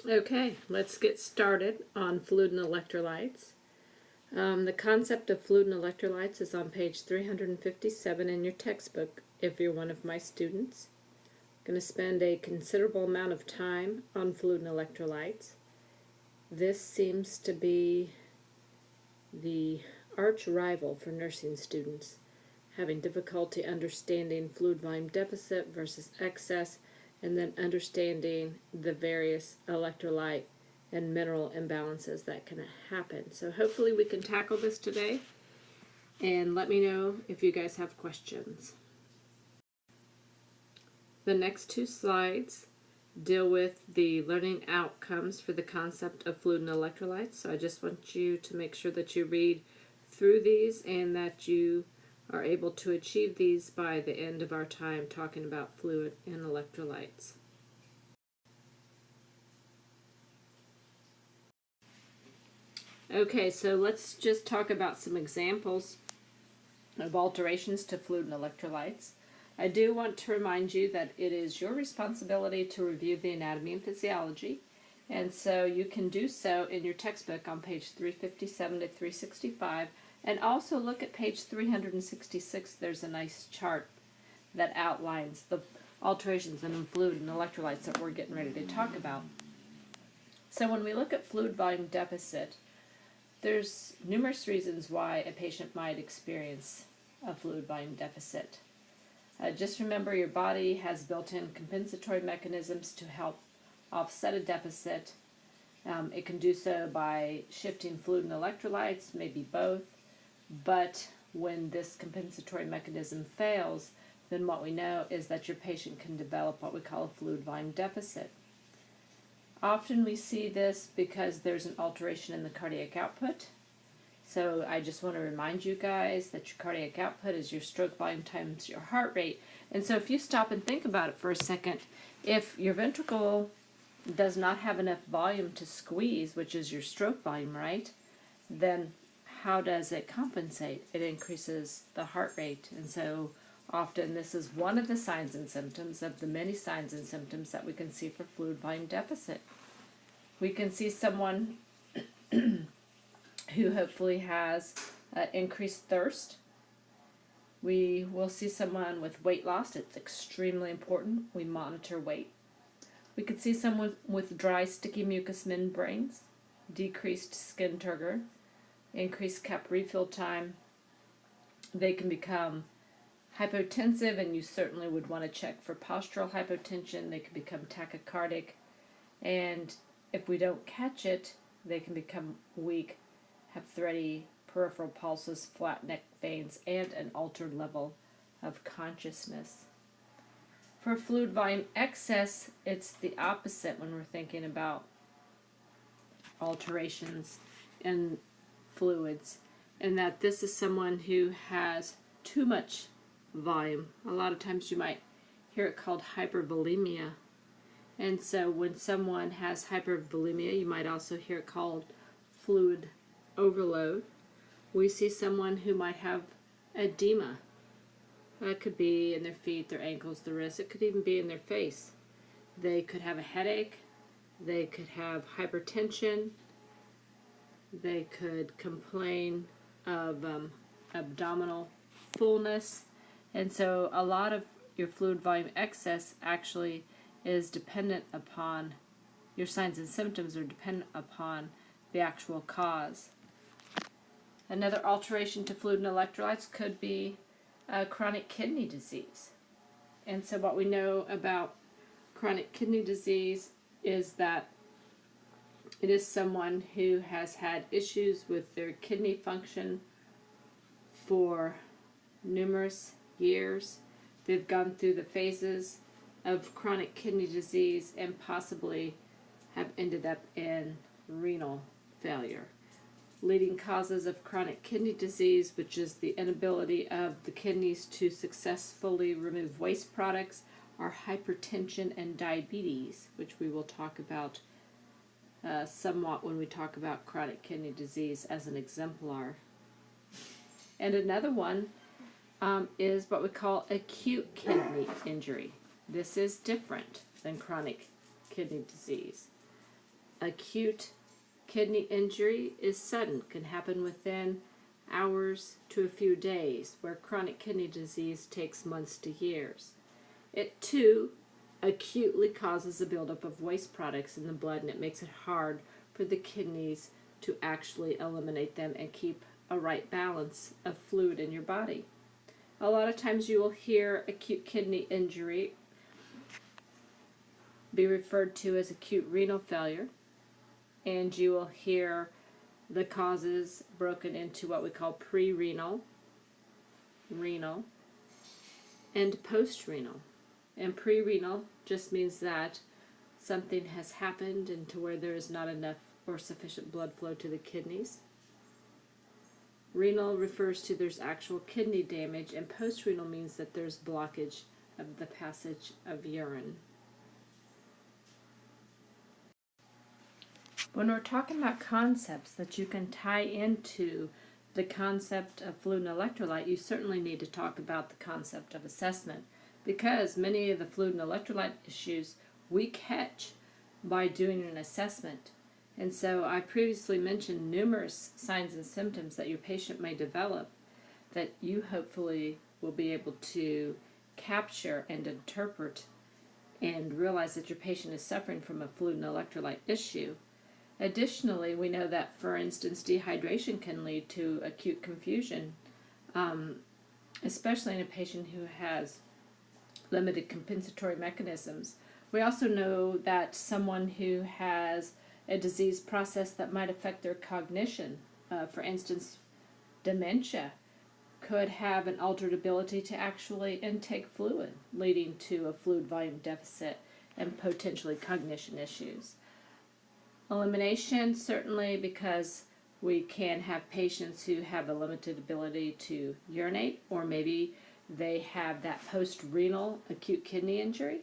Okay, let's get started on fluid and electrolytes. The concept of fluid and electrolytes is on page 357 in your textbook if you're one of my students. I'm going to spend a considerable amount of time on fluid and electrolytes. This seems to be the arch rival for nursing students, having difficulty understanding fluid volume deficit versus excess, and then understanding the various electrolyte and mineral imbalances that can happen. So hopefully we can tackle this today, and let me know if you guys have questions. The next two slides deal with the learning outcomes for the concept of fluid and electrolytes. So I just want you to make sure that you read through these and that you are able to achieve these by the end of our time talking about fluid and electrolytes. Okay, so let's just talk about some examples of alterations to fluid and electrolytes. I do want to remind you that it is your responsibility to review the anatomy and physiology, and so you can do so in your textbook on page 357 to 365, and also look at page 366. There's a nice chart that outlines the alterations in fluid and electrolytes that we're getting ready to talk about. So when we look at fluid volume deficit, there's numerous reasons why a patient might experience a fluid volume deficit. Just remember your body has built-in compensatory mechanisms to help offset a deficit. It can do so by shifting fluid and electrolytes, maybe both, but when this compensatory mechanism fails, then what we know is that your patient can develop what we call a fluid volume deficit. Often we see this because there's an alteration in the cardiac output. So I just want to remind you guys that your cardiac output is your stroke volume times your heart rate. And so if you stop and think about it for a second, if your ventricle does not have enough volume to squeeze, which is your stroke volume, right, then how does it compensate? It increases the heart rate. And so often this is one of the signs and symptoms of the many signs and symptoms that we can see for fluid volume deficit. We can see someone who hopefully has increased thirst. We will see someone with weight loss. It's extremely important. We monitor weight. We could see someone with dry, sticky mucous membranes, decreased skin turgor, increased cap refill time. They can become hypotensive, and you certainly would want to check for postural hypotension. They can become tachycardic, and if we don't catch it, they can become weak, have thready peripheral pulses, flat neck veins, and an altered level of consciousness. For fluid volume excess, it's the opposite when we're thinking about alterations in fluids, and that this is someone who has too much volume. A lot of times you might hear it called hypervolemia. And so when someone has hypervolemia, you might also hear it called fluid overload. We see someone who might have edema. That could be in their feet, their ankles, their wrists. It could even be in their face. They could have a headache. They could have hypertension. They could complain of abdominal fullness. And so a lot of your fluid volume excess actually is dependent upon, your signs and symptoms are dependent upon the actual cause. Another alteration to fluid and electrolytes could be chronic kidney disease. And so what we know about chronic kidney disease is that it is someone who has had issues with their kidney function for numerous years. They've gone through the phases of chronic kidney disease and possibly have ended up in renal failure. Leading causes of chronic kidney disease, which is the inability of the kidneys to successfully remove waste products, are hypertension and diabetes, which we will talk about somewhat when we talk about chronic kidney disease as an exemplar. And another one is what we call acute kidney injury. This is different than chronic kidney disease. Acute kidney injury is sudden, can happen within hours to a few days, where chronic kidney disease takes months to years. It too acutely causes a buildup of waste products in the blood, and it makes it hard for the kidneys to actually eliminate them and keep a right balance of fluid in your body. A lot of times you will hear acute kidney injury be referred to as acute renal failure, and you will hear the causes broken into what we call pre-renal, renal, and post-renal. And pre-renal just means that something has happened and to where there is not enough or sufficient blood flow to the kidneys. Renal refers to there's actual kidney damage, and post-renal means that there's blockage of the passage of urine. When we're talking about concepts that you can tie into the concept of fluid and electrolyte, you certainly need to talk about the concept of assessment, because many of the fluid and electrolyte issues we catch by doing an assessment. And so I previously mentioned numerous signs and symptoms that your patient may develop that you hopefully will be able to capture and interpret and realize that your patient is suffering from a fluid and electrolyte issue. Additionally, we know that, for instance, dehydration can lead to acute confusion, especially in a patient who has limited compensatory mechanisms. We also know that someone who has a disease process that might affect their cognition, for instance, dementia, could have an altered ability to actually intake fluid, leading to a fluid volume deficit and potentially cognition issues. Elimination, certainly, because we can have patients who have a limited ability to urinate, or maybe they have that post-renal acute kidney injury.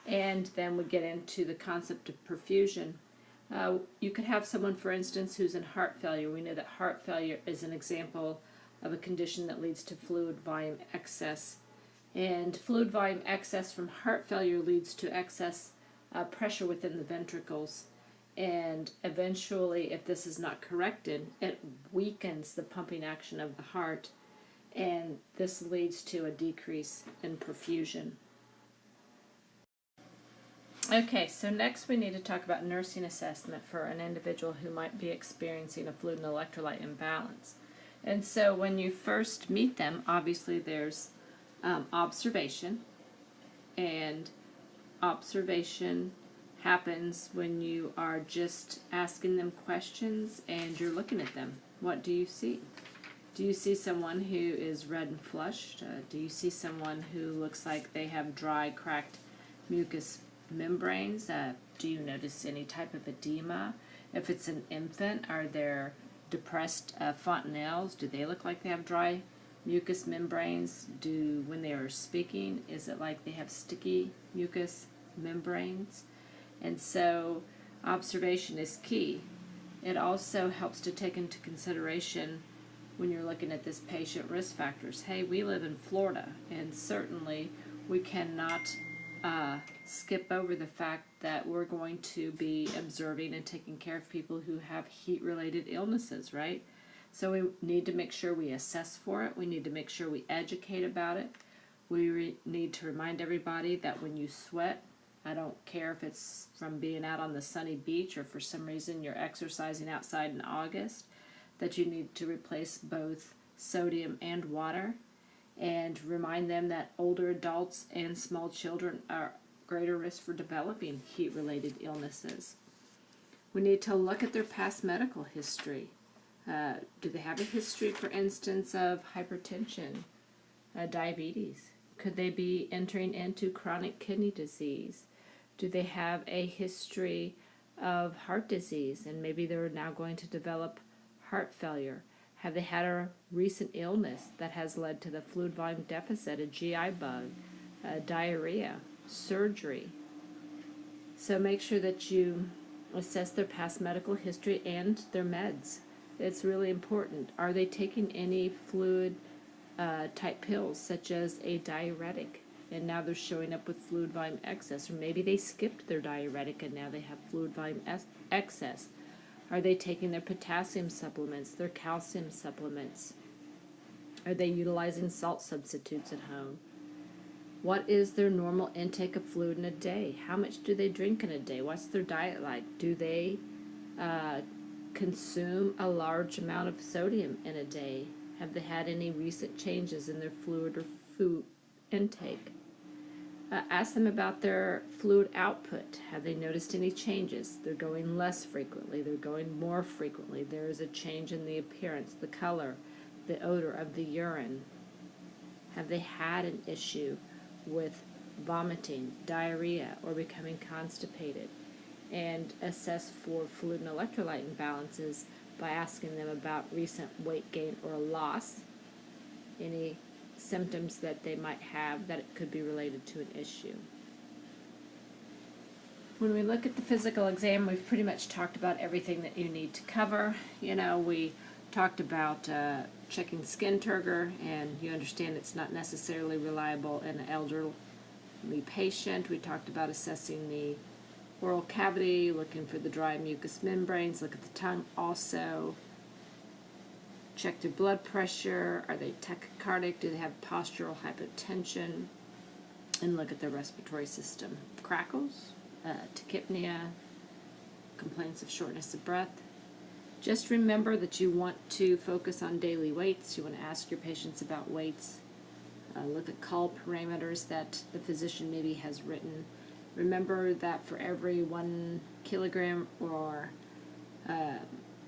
And then we get into the concept of perfusion. You could have someone, for instance, who's in heart failure. We know that heart failure is an example of a condition that leads to fluid volume excess. And fluid volume excess from heart failure leads to excess pressure within the ventricles. And eventually, if this is not corrected, it weakens the pumping action of the heart, and this leads to a decrease in perfusion. Okay, so next we need to talk about nursing assessment for an individual who might be experiencing a fluid and electrolyte imbalance. And so when you first meet them, obviously there's observation, and observation happens when you are just asking them questions and you're looking at them. What do you see? Do you see someone who is red and flushed? Do you see someone who looks like they have dry, cracked mucous membranes? Do you notice any type of edema? If it's an infant, are there depressed fontanelles? Do they look like they have dry mucous membranes? When they are speaking, is it like they have sticky mucous membranes? And so observation is key. It also helps to take into consideration when you're looking at this patient risk factors. Hey, we live in Florida, and certainly we cannot skip over the fact that we're going to be observing and taking care of people who have heat-related illnesses, right? So we need to make sure we assess for it. We need to make sure we educate about it. We need to remind everybody that when you sweat, I don't care if it's from being out on the sunny beach or for some reason you're exercising outside in August, that you need to replace both sodium and water, and remind them that older adults and small children are greater risk for developing heat-related illnesses. We need to look at their past medical history. Do they have a history, for instance, of hypertension, diabetes? Could they be entering into chronic kidney disease? Do they have a history of heart disease, and maybe they're now going to develop heart failure? Have they had a recent illness that has led to the fluid volume deficit, a GI bug, diarrhea, surgery? So make sure that you assess their past medical history and their meds. It's really important. Are they taking any fluid type pills, such as a diuretic? and now they're showing up with fluid volume excess, or maybe they skipped their diuretic and now they have fluid volume excess. Are they taking their potassium supplements, their calcium supplements? Are they utilizing salt substitutes at home? What is their normal intake of fluid in a day? How much do they drink in a day? What's their diet like? Do they consume a large amount of sodium in a day? Have they had any recent changes in their fluid or food intake? Ask them about their fluid output. Have they noticed any changes? They're going less frequently. They're going more frequently. There is a change in the appearance, the color, the odor of the urine. Have they had an issue with vomiting, diarrhea, or becoming constipated? And assess for fluid and electrolyte imbalances by asking them about recent weight gain or loss, any symptoms that they might have that it could be related to an issue. When we look at the physical exam, we've pretty much talked about everything that you need to cover. We talked about checking skin turgor, and you understand it's not necessarily reliable in an elderly patient. We talked about assessing the oral cavity, looking for the dry mucous membranes, look at the tongue also. Check their blood pressure. Are they tachycardic? Do they have postural hypotension? And look at their respiratory system. Crackles, tachypnea, complaints of shortness of breath. Just remember that you want to focus on daily weights. You want to ask your patients about weights. Look at call parameters that the physician maybe has written. Remember that for every 1 kilogram or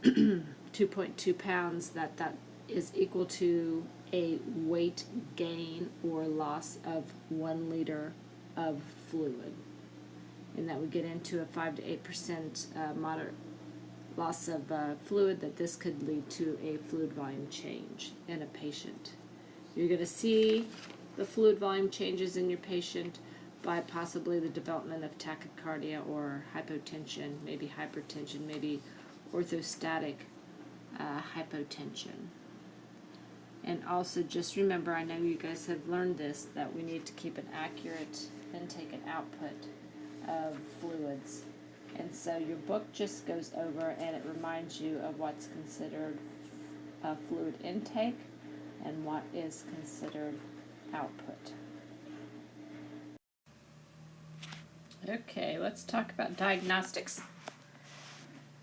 2.2 pounds, that is equal to a weight gain or loss of 1 liter of fluid. And that would get into a 5 to 8% moderate loss of fluid, that this could lead to a fluid volume change in a patient. You're going to see the fluid volume changes in your patient by possibly the development of tachycardia or hypotension, maybe hypertension, maybe orthostatic hypotension. And also just remember, I know you guys have learned this, that we need to keep an accurate intake and output of fluids. And so your book just goes over and it reminds you of what's considered fluid intake and what is considered output. Okay, let's talk about diagnostics.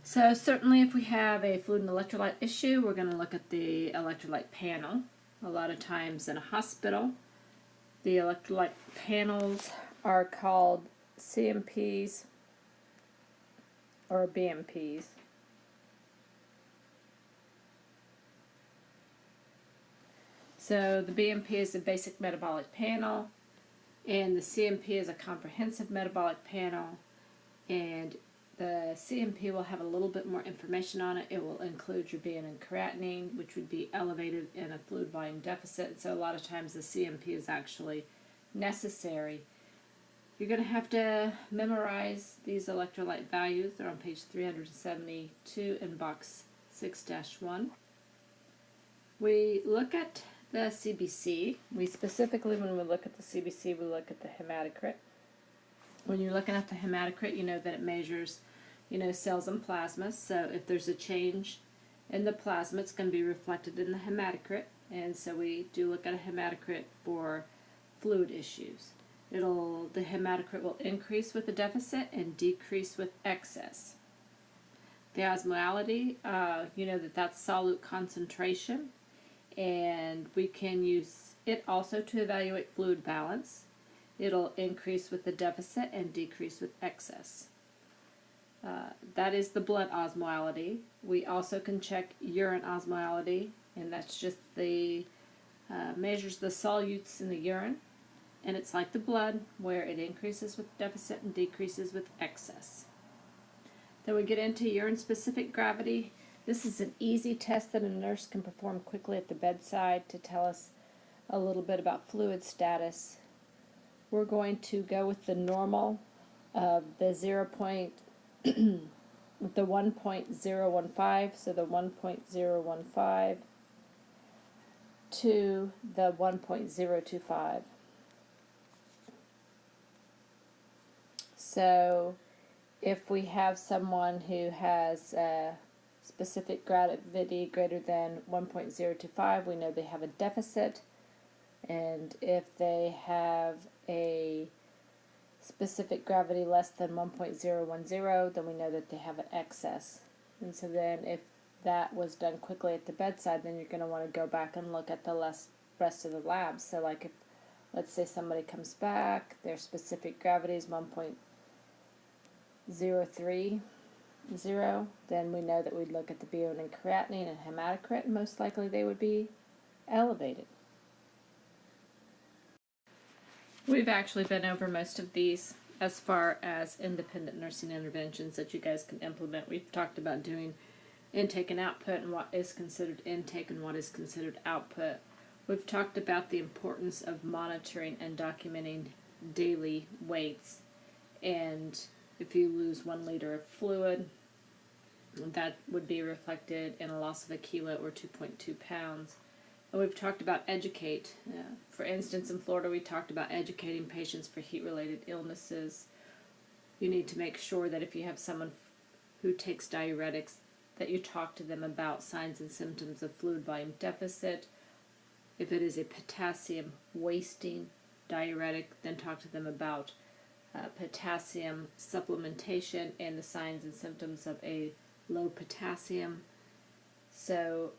So certainly if we have a fluid and electrolyte issue, we're going to look at the electrolyte panel. A lot of times in a hospital, the electrolyte panels are called CMPs or BMPs. So the BMP is a basic metabolic panel, and the CMP is a comprehensive metabolic panel, and the CMP will have a little bit more information on it. It will include your BN and creatinine, which would be elevated in a fluid volume deficit. So a lot of times the CMP is actually necessary. You're going to have to memorize these electrolyte values. They're on page 372 in box 6-1. We look at the CBC. We specifically, when we look at the CBC, we look at the hematocrit. When you're looking at the hematocrit, you know that it measures, cells and plasma. So if there's a change in the plasma, it's going to be reflected in the hematocrit. And so we do look at a hematocrit for fluid issues. The hematocrit will increase with a deficit and decrease with excess. The osmolality, that's solute concentration, and we can use it also to evaluate fluid balance. It'll increase with the deficit and decrease with excess. That is the blood osmolality. We also can check urine osmolality, and that's just measures the solutes in the urine. And it's like the blood, where it increases with deficit and decreases with excess. Then we get into urine-specific gravity. This is an easy test that a nurse can perform quickly at the bedside to tell us a little bit about fluid status. We're going to go with the normal of the 1.015, so the 1.015 to the 1.025. So if we have someone who has a specific gravity greater than 1.025, we know they have a deficit. And if they have a specific gravity less than 1.010, then we know that they have an excess. And so then if that was done quickly at the bedside, then you're going to want to go back and look at the rest of the labs. So like if, let's say somebody comes back, their specific gravity is 1.030, then we know that we'd look at the BUN and creatinine and hematocrit, and most likely they would be elevated. We've actually been over most of these as far as independent nursing interventions that you guys can implement. We've talked about doing intake and output and what is considered intake and what is considered output. We've talked about the importance of monitoring and documenting daily weights. And if you lose 1 liter of fluid, that would be reflected in a loss of a kilo or 2.2 pounds. And we've talked about educate. For instance, in Florida, we talked about educating patients for heat-related illnesses. You need to make sure that if you have someone who takes diuretics, that you talk to them about signs and symptoms of fluid volume deficit. If it is a potassium wasting diuretic, then talk to them about potassium supplementation and the signs and symptoms of a low potassium. So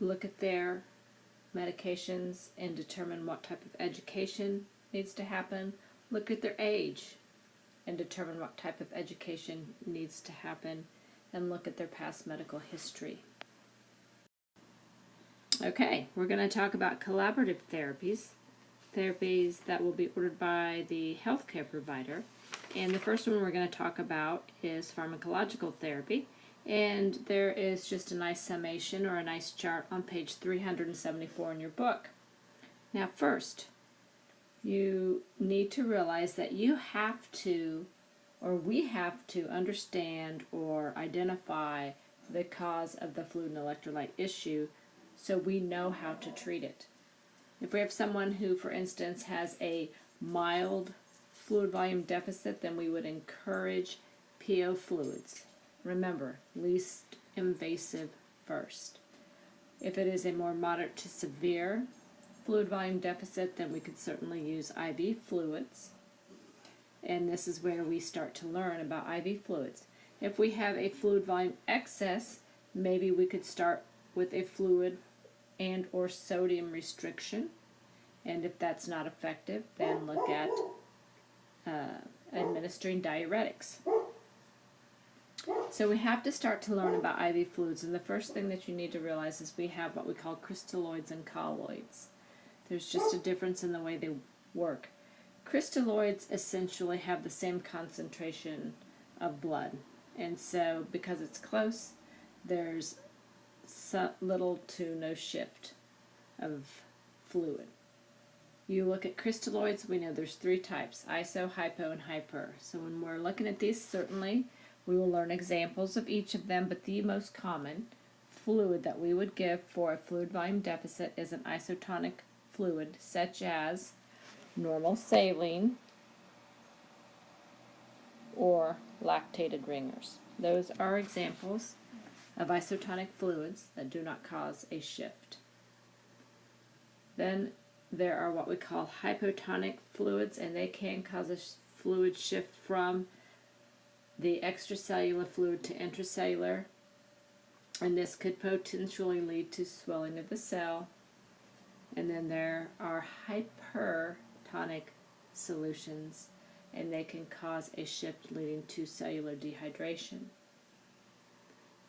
look at their medications and determine what type of education needs to happen. Look at their age and determine what type of education needs to happen, and look at their past medical history. Okay, we're going to talk about collaborative therapies that will be ordered by the healthcare provider. And the first one we're going to talk about is pharmacological therapy. And there is just a nice summation or a nice chart on page 374 in your book. Now first, you need to realize that you have to, or we have to understand or identify the cause of the fluid and electrolyte issue so we know how to treat it. If we have someone who, for instance, has a mild fluid volume deficit, then we would encourage PO fluids. Remember, least invasive first. If it is a more moderate to severe fluid volume deficit, then we could certainly use IV fluids. And this is where we start to learn about IV fluids. If we have a fluid volume excess, maybe we could start with a fluid and or sodium restriction. And if that's not effective, then look at administering diuretics. So we have to start to learn about IV fluids, and the first thing that you need to realize is we have what we call crystalloids and colloids. There's just a difference in the way they work. Crystalloids essentially have the same concentration of blood, and so because it's close, there's little to no shift of fluid. You look at crystalloids, we know there's 3 types: iso, hypo, and hyper. So when we're looking at these, certainly we will learn examples of each of them, but the most common fluid that we would give for a fluid volume deficit is an isotonic fluid, such as normal saline or lactated ringers. Those are examples of isotonic fluids that do not cause a shift. Then there are what we call hypotonic fluids, and they can cause a fluid shift from the extracellular fluid to intracellular, and this could potentially lead to swelling of the cell. And then there are hypertonic solutions, and they can cause a shift leading to cellular dehydration.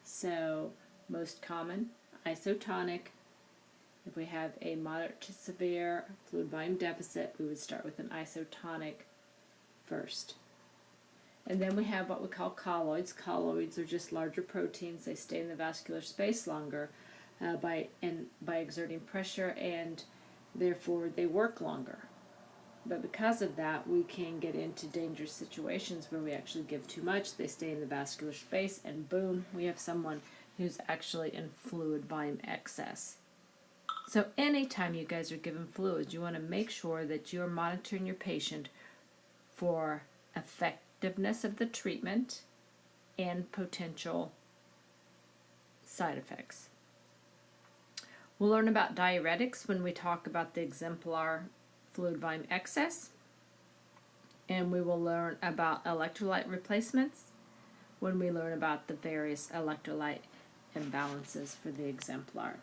So most common, isotonic. If we have a moderate to severe fluid volume deficit, we would start with an isotonic first. And then we have what we call colloids. Colloids are just larger proteins. They stay in the vascular space longer by exerting pressure, and therefore they work longer. But because of that, we can get into dangerous situations where we actually give too much. They stay in the vascular space, and boom, we have someone who's actually in fluid volume excess. So anytime you guys are given fluids, you want to make sure that you're monitoring your patient for effectiveness of the treatment, and potential side effects. We'll learn about diuretics when we talk about the exemplar fluid volume excess, and we will learn about electrolyte replacements when we learn about the various electrolyte imbalances for the exemplar.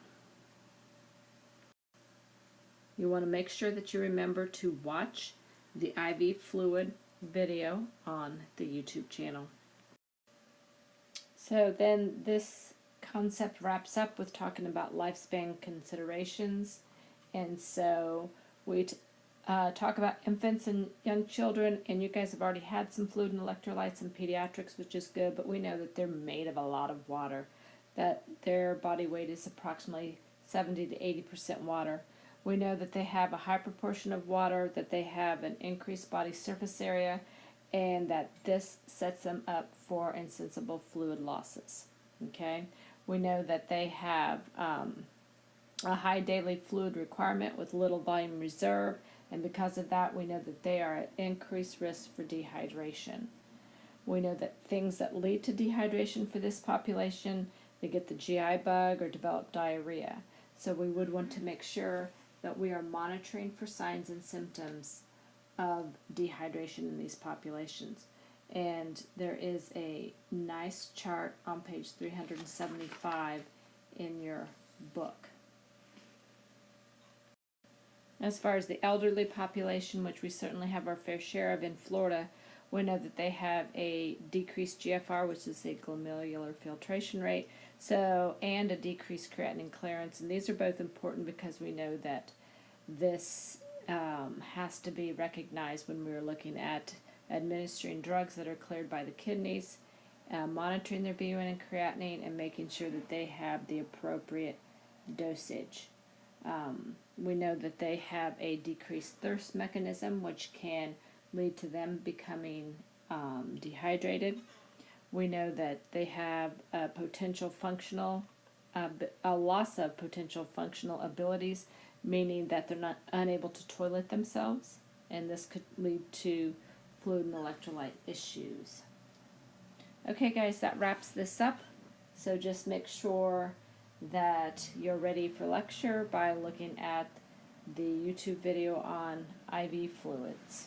You want to make sure that you remember to watch the IV fluid video on the YouTube channel. So then this concept wraps up with talking about lifespan considerations. And so we talk about infants and young children, and you guys have already had some fluid and electrolytes in pediatrics, which is good, but we know that they're made of a lot of water, that their body weight is approximately 70 to 80% water. We know that they have a high proportion of water, that they have an increased body surface area, and that this sets them up for insensible fluid losses. Okay, we know that they have a high daily fluid requirement with little volume reserve, and because of that, we know that they are at increased risk for dehydration. We know that things that lead to dehydration for this population, they get the GI bug or develop diarrhea. So we would want to make sure that we are monitoring for signs and symptoms of dehydration in these populations. And there is a nice chart on page 375 in your book. As far as the elderly population, which we certainly have our fair share of in Florida, we know that they have a decreased GFR, which is the glomerular filtration rate, and a decreased creatinine clearance. And these are both important because we know that this has to be recognized when we're looking at administering drugs that are cleared by the kidneys, monitoring their BUN and creatinine, and making sure that they have the appropriate dosage. We know that they have a decreased thirst mechanism, which can lead to them becoming dehydrated. We know that they have a loss of potential functional abilities, meaning that they're not unable to toilet themselves, and this could lead to fluid and electrolyte issues. Okay guys, that wraps this up. So just make sure that you're ready for lecture by looking at the YouTube video on IV fluids.